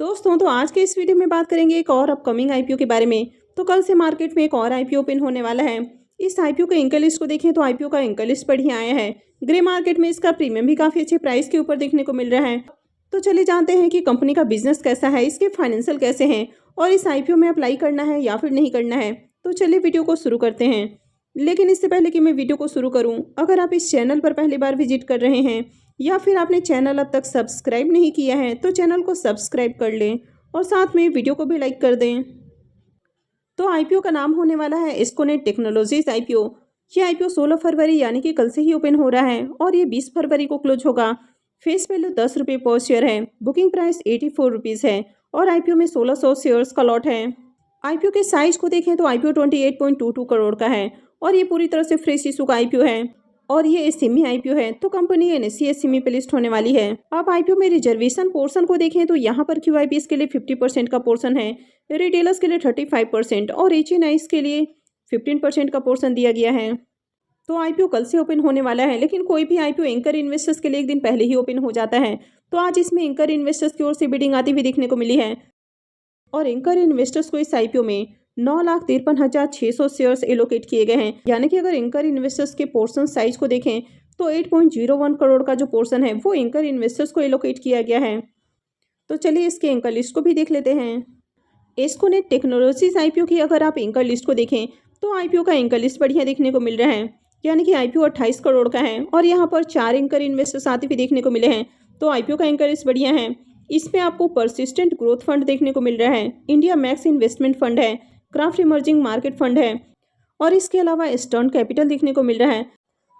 दोस्तों तो आज के इस वीडियो में बात करेंगे एक और अपकमिंग आईपीओ के बारे में। तो कल से मार्केट में एक और आईपीओ ओपन होने वाला है। इस आईपीओ के एंकर लिस्ट को देखें तो आईपीओ का एंकर लिस्ट बढ़िया आया है। ग्रे मार्केट में इसका प्रीमियम भी काफ़ी अच्छे प्राइस के ऊपर देखने को मिल रहा है। तो चलिए जानते हैं कि कंपनी का बिजनेस कैसा है, इसके फाइनेंशियल कैसे हैं और इस आईपीओ में अप्लाई करना है या फिर नहीं करना है। तो चलिए वीडियो को शुरू करते हैं। लेकिन इससे पहले कि मैं वीडियो को शुरू करूं, अगर आप इस चैनल पर पहली बार विजिट कर रहे हैं या फिर आपने चैनल अब तक सब्सक्राइब नहीं किया है तो चैनल को सब्सक्राइब कर लें और साथ में वीडियो को भी लाइक कर दें। तो आईपीओ का नाम होने वाला है एस्कोनेट टेक्नोलॉजीज आईपीओ। ये आईपीओ 16 फरवरी यानी कि कल से ही ओपन हो रहा है और ये 20 फरवरी को क्लोज होगा। फेस वैल्यू 10 रुपये पर शेयर है। बुकिंग प्राइस 84 रुपीज़ है और आईपीओ में 1600 शेयर्स का लॉट है। आईपीओ के साइज को देखें तो आईपीओ 28.22 करोड़ का है और ये पूरी तरह से फ्रेश इशू का आईपीओ है और ये एसएमई आईपीओ है। तो कंपनी एनएसई एसएमई पे लिस्ट होने वाली है। अब आईपीओ में रिजर्वेशन पोर्शन को देखें तो यहाँ पर क्यूआईपीएस के लिए 50% का पोर्शन है, रिटेलर्स के लिए 35% और एचएनआईज के लिए 15% का पोर्शन दिया गया है। तो आईपीओ कल से ओपन होने वाला है, लेकिन कोई भी आईपीओ एंकर इन्वेस्टर्स के लिए एक दिन पहले ही ओपन हो जाता है। तो आज इसमें एंकर इन्वेस्टर्स की ओर से बिडिंग आती हुई देखने को मिली है और एंकर इन्वेस्टर्स को इस आईपीओ में 9,53,600 शेयर्स एलोकेट किए गए हैं। यानी कि अगर एंकर इन्वेस्टर्स के पोर्शन साइज को देखें तो 8.01 करोड़ का जो पोर्शन है वो एंकर इन्वेस्टर्स को एलोकेट किया गया है। तो चलिए इसके एंकर लिस्ट को भी देख लेते हैं। एस्कोनेट टेक्नोलॉजीज आईपीओ की अगर आप एंकर लिस्ट को देखें तो आईपीओ का एंकर लिस्ट बढ़िया देखने को मिल रहा है। यानी कि आईपीओ 28 करोड़ का है और यहाँ पर 4 एंकर इन्वेस्टर्स आते हुए देखने को मिले हैं। तो आईपीओ का एंकर लिस्ट बढ़िया है। इसमें आपको परसिस्टेंट ग्रोथ फंड देखने को मिल रहा है, इंडिया मैक्स इन्वेस्टमेंट फंड है, क्राफ्ट इमर्जिंग मार्केट फंड है और इसके अलावा ईस्टर्न कैपिटल देखने को मिल रहा है।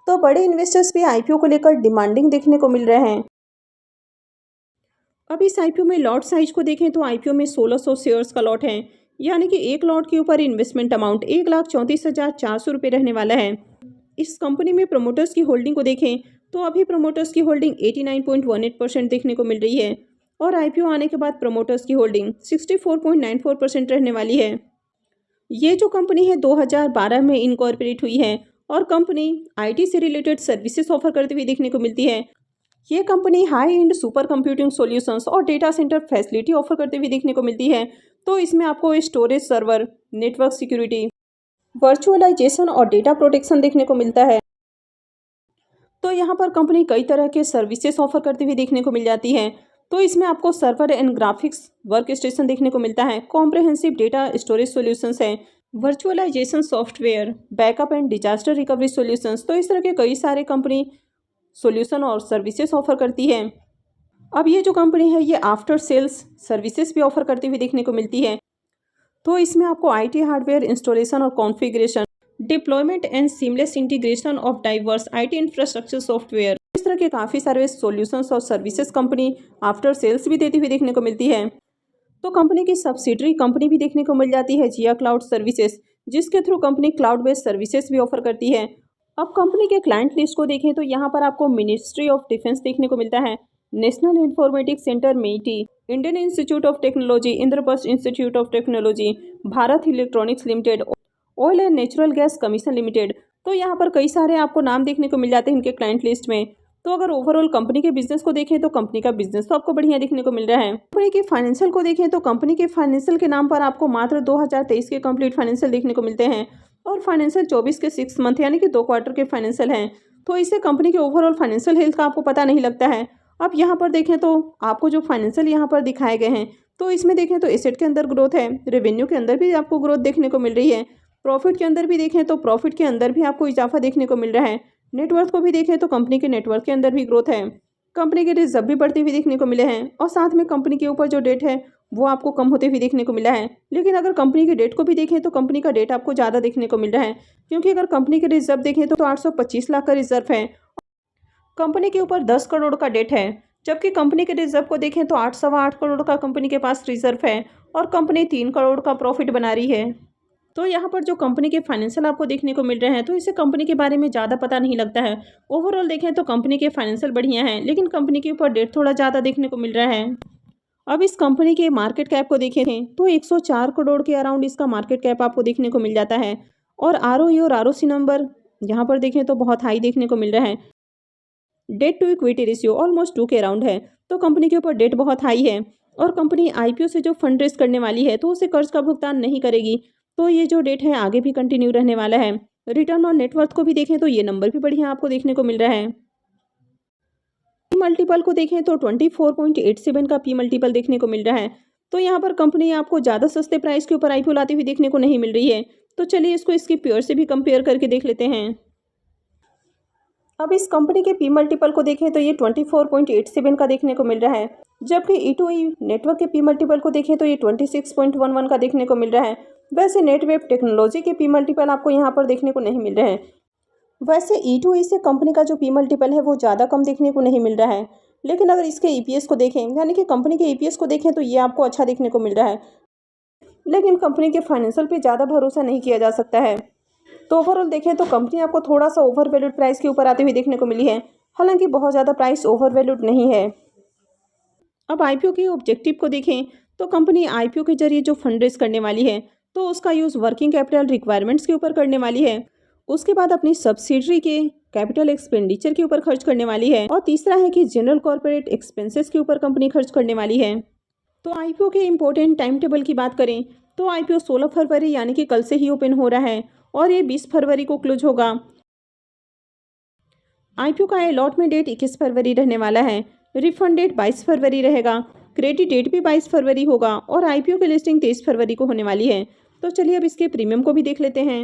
तो बड़े इन्वेस्टर्स भी आईपीओ को लेकर डिमांडिंग देखने को मिल रहे हैं। अब इस आईपीओ में लॉट साइज को देखें तो आईपीओ में 1600 शेयर्स का लॉट है। यानी कि एक लॉट के ऊपर इन्वेस्टमेंट अमाउंट 1,34,400 रुपये रहने वाला है। इस कंपनी में प्रमोटर्स की होल्डिंग को देखें तो अभी प्रमोटर्स की होल्डिंग 89.18% देखने को मिल रही है और आईपीओ आने के बाद प्रमोटर्स की होल्डिंग 64.94% रहने वाली है। ये जो कंपनी है 2012 में इनकॉर्पोरेट हुई है और कंपनी आईटी से रिलेटेड सर्विसेज ऑफर करती हुई देखने को मिलती है। ये company high end super computing solutions और डेटा सेंटर फैसिलिटी ऑफर करते हुए देखने को मिलती है। तो इसमें आपको storage server, network security, virtualisation और डेटा प्रोटेक्शन देखने को मिलता है। तो यहाँ पर कंपनी कई तरह के सर्विसेज ऑफर करती हुई देखने को मिल जाती है। तो इसमें आपको server and graphics work station देखने को मिलता है, कॉम्प्रहेंसिव डेटा स्टोरेज सॉल्यूशंस है, virtualisation software, backup and disaster recovery solutions. तो इस तरह के कई सारे कंपनी सॉल्यूशन और सर्विसेज ऑफर करती है। अब ये जो कंपनी है ये आफ्टर सेल्स सर्विसेज भी ऑफर करती हुई देखने को मिलती है। तो इसमें आपको आईटी हार्डवेयर इंस्टॉलेशन और configuration, deployment and seamless integration of diverse IT infrastructure software, इस तरह के काफ़ी सारे सॉल्यूशंस और सर्विसेज कंपनी आफ्टर सेल्स भी देती हुई देखने को मिलती है। तो कंपनी की सब्सिडरी कंपनी भी देखने को मिल जाती है जिया क्लाउड सर्विसेज, जिसके through company cloud based services भी ऑफर करती है। अब कंपनी के क्लाइंट लिस्ट को देखें तो यहाँ पर आपको मिनिस्ट्री ऑफ डिफेंस देखने को मिलता है, नेशनल इंफॉर्मेटिक्स सेंटर मेटी, Indian institute of technology, Indraprastha institute of technology, Bharat electronics limited, oil and natural gas commission limited. तो यहाँ पर कई सारे आपको नाम देखने को मिल जाते हैं इनके क्लाइंट लिस्ट में। तो अगर ओवरऑल कंपनी के बिजनेस को देखें तो कंपनी का बिजनेस तो आपको बढ़िया देखने को मिल रहा है। कंपनी के फाइनेंशियल को देखें तो कंपनी के फाइनेंशियल के नाम पर आपको मात्र 2023 के कंप्लीट फाइनेंशियल देखने को मिलते हैं और फाइनेंशियल 24 के 6 मंथ यानी कि 2 क्वार्टर के फाइनेंशियल हैं। तो इससे कंपनी के ओवरऑल फाइनेंशियल हेल्थ का आपको पता नहीं लगता है। अब यहाँ पर देखें तो आपको जो फाइनेंशियल यहाँ पर दिखाए गए हैं तो इसमें देखें तो एसेट के अंदर ग्रोथ है, रेवेन्यू के अंदर भी आपको ग्रोथ देखने को मिल रही है, प्रॉफिट के अंदर भी देखें तो प्रॉफिट के अंदर भी आपको इजाफा देखने को मिल रहा है, नेटवर्थ को भी देखें तो कंपनी के नेटवर्थ के अंदर भी ग्रोथ है, कंपनी के रिजर्व भी बढ़ती हुई देखने को मिले हैं और साथ में कंपनी के ऊपर जो डेट है वो आपको कम होते हुए देखने को मिला है। लेकिन अगर कंपनी के डेट को भी देखें तो कंपनी का डेट आपको ज़्यादा देखने को मिल रहा है, क्योंकि अगर कंपनी के रिजर्व देखें तो 825 लाख का रिजर्व है, कंपनी के ऊपर 10 करोड़ का डेट है, जबकि कंपनी के रिजर्व को देखें तो 8.8 करोड़ का कंपनी के पास रिजर्व है और कंपनी 3 करोड़ का प्रॉफिट बना रही है। तो यहाँ पर जो कंपनी के फाइनेंशियल आपको देखने को मिल रहे हैं तो इसे कंपनी के बारे में ज़्यादा पता नहीं लगता है। ओवरऑल देखें तो कंपनी के फाइनेंशियल बढ़िया हैं, लेकिन कंपनी के ऊपर डेट थोड़ा ज़्यादा देखने को मिल रहा है। अब इस कंपनी के मार्केट कैप को देखें तो 104 करोड़ के अराउंड इसका मार्केट कैप आपको देखने को मिल जाता है और आरओई और आरओसी नंबर यहाँ पर देखें तो बहुत हाई देखने को मिल रहा है। Debt to equity ratio almost 2 के अराउंड है, तो कंपनी के ऊपर डेट बहुत हाई है। और कंपनी आईपीओ से जो फंड रेज करने वाली है तो उसे कर्ज का भुगतान नहीं करेगी। तो ये जो डेट है आगे भी कंटिन्यू रहने वाला है। रिटर्न ऑन नेटवर्थ को भी देखें तो ये नंबर भी बढ़िया आपको देखने को मिल रहा है। पी मल्टीपल को देखें तो 24.87 का पी मल्टीपल देखने को मिल रहा है। तो यहाँ पर कंपनी आपको ज़्यादा सस्ते प्राइस के ऊपर आईपीओ लाती हुई देखने को नहीं मिल रही है। तो चलिए इसको इसकी पेयर से भी कंपेयर करके देख लेते हैं। अब इस कंपनी के पी मल्टीपल को देखें तो ये 24.87 का देखने को मिल रहा है, जबकि E2E नेटवर्क के पी मल्टीपल को देखें तो ये 26.11 का देखने को मिल रहा है। वैसे नेटवेब टेक्नोलॉजी के पी मल्टीपल आपको यहाँ पर देखने को नहीं मिल रहे हैं। वैसे E2E से कंपनी का जो पी मल्टीपल है वो ज़्यादा कम देखने को नहीं मिल रहा है, लेकिन अगर इसके ईपीएस को देखें यानी कि कंपनी के ईपीएस को देखें तो ये आपको अच्छा देखने को मिल रहा है, लेकिन कंपनी के फाइनेंशियल पे ज़्यादा भरोसा नहीं किया जा सकता है। तो ओवरऑल देखें तो कंपनी आपको थोड़ा सा ओवर वैल्यूड प्राइस के ऊपर आती हुई देखने को मिली है, हालांकि बहुत ज़्यादा प्राइस ओवर वैल्यूड नहीं है। अब आईपीओ के ऑब्जेक्टिव को देखें तो कंपनी आईपीओ के जरिए जो फंड रेज करने वाली है तो उसका यूज़ वर्किंग कैपिटल रिक्वायरमेंट्स के ऊपर करने वाली है, उसके बाद अपनी सब्सिडरी के कैपिटल एक्सपेंडिचर के ऊपर खर्च करने वाली है, और तीसरा है कि जनरल कॉर्पोरेट एक्सपेंसेस के ऊपर कंपनी खर्च करने वाली है। तो आईपीओ के इम्पोर्टेंट टाइम टेबल की बात करें तो आईपीओ 16 फरवरी यानी कि कल से ही ओपन हो रहा है और ये 20 फरवरी को क्लोज होगा। आईपीओ का अलॉटमेंट डेट 21 फरवरी रहने वाला है। रिफंड डेट 22 फरवरी रहेगा। क्रेडिट डेट भी 22 फरवरी होगा और आईपीओ की लिस्टिंग 23 फरवरी को होने वाली है। तो चलिए अब इसके प्रीमियम को भी देख लेते हैं।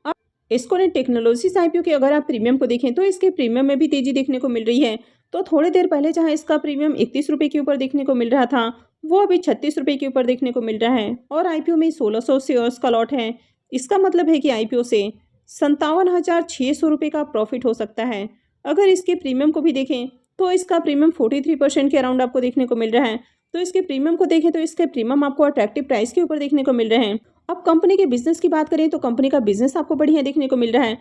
अब एस्कोनेट टेक्नोलॉजीज आईपीओ के अगर आप प्रीमियम को देखें तो इसके प्रीमियम में भी तेजी देखने को मिल रही है। तो थोड़ी देर पहले जहां इसका प्रीमियम 31 रुपये के ऊपर देखने को मिल रहा था वो अभी 36 रुपये के ऊपर देखने को मिल रहा है, और आईपीओ में 1600 शेयर्स का लॉट है। इसका मतलब है कि आईपीओ से 57,600 रुपये का प्रॉफिट हो सकता है। अगर इसके प्रीमियम को भी देखें तो इसका प्रीमियम 43% के अराउंड आपको देखने को मिल रहा है। तो इसके प्रीमियम को देखें तो इसके प्रीमियम आपको अट्रैक्टिव प्राइस के ऊपर देखने को मिल रहे हैं। अब कंपनी के बिजनेस की बात करें तो कंपनी का बिजनेस आपको बढ़िया देखने को मिल रहा है।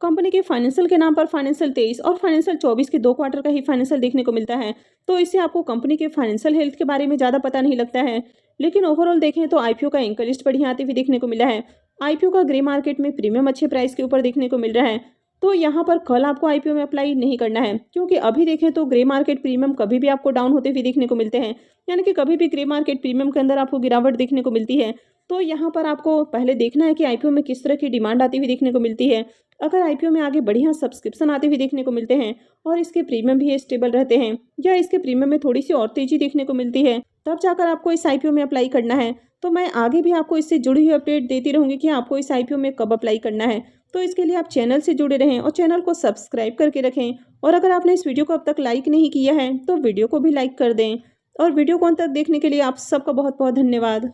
कंपनी के फाइनेंशियल के नाम पर फाइनेंशियल 23 और फाइनेंशियल 24 के 2 क्वार्टर का ही फाइनेंशियल देखने को मिलता है, तो इससे आपको कंपनी के फाइनेंशियल हेल्थ के बारे में ज़्यादा पता नहीं लगता है। लेकिन ओवरऑल देखें तो आईपीओ का एंकर लिस्ट बढ़िया आती हुई देखने को मिला है। आईपीओ का ग्रे मार्केट में प्रीमियम अच्छे प्राइस के ऊपर देखने को मिल रहा है। तो यहाँ पर कल आपको आईपीओ में अप्लाई नहीं करना है, क्योंकि अभी देखें तो ग्रे मार्केट प्रीमियम कभी भी आपको डाउन होते हुए देखने को मिलते हैं, यानी कि कभी भी ग्रे मार्केट प्रीमियम के अंदर आपको गिरावट देखने को मिलती है। तो यहाँ पर आपको पहले देखना है कि आईपीओ में किस तरह की डिमांड आती हुई देखने को मिलती है। अगर आईपीओ में आगे बढ़िया सब्सक्रिप्शन आते हुए देखने को मिलते हैं और इसके प्रीमियम भी स्टेबल रहते हैं, या इसके प्रीमियम में थोड़ी सी और तेजी देखने को मिलती है, तब जाकर आपको इस आईपीओ में अप्लाई करना है। तो मैं आगे भी आपको इससे जुड़ी हुई अपडेट देती रहूंगी कि आपको इस आईपीओ में कब अप्लाई करना है। तो इसके लिए आप चैनल से जुड़े रहें और चैनल को सब्सक्राइब करके रखें। और अगर आपने इस वीडियो को अब तक लाइक नहीं किया है तो वीडियो को भी लाइक कर दें। और वीडियो को अंत तक देखने के लिए आप सबका बहुत बहुत धन्यवाद।